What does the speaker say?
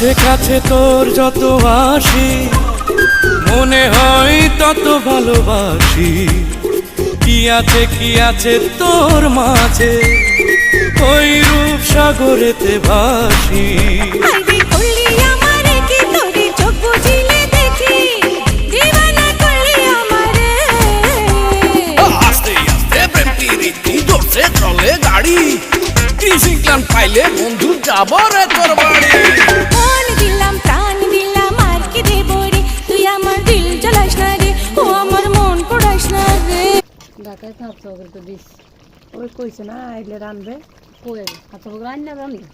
কাছে কাছে তোর যত আসি মনে হয় তত ভালোবাসি। কি আছে তোর মাঝে ওই রূপ সাগরেতে ভাসি। আস্তে আস্তে প্রেম প্রীতি ধরছে চলে গাড়ি, ক্রিসিং ক্লান পাইলে বন্ধু যাব রে তোর বাড়ি। প্রাণ দিলাম আর কি দেব রে, তুই আমার দিল জ্বালাস না রে, ও আমার মন পড়াস না রে। ঢাকায় তো হাফ তো দিস ওই কইছে না আইলে রানবে কই হাফ রান্না রান্না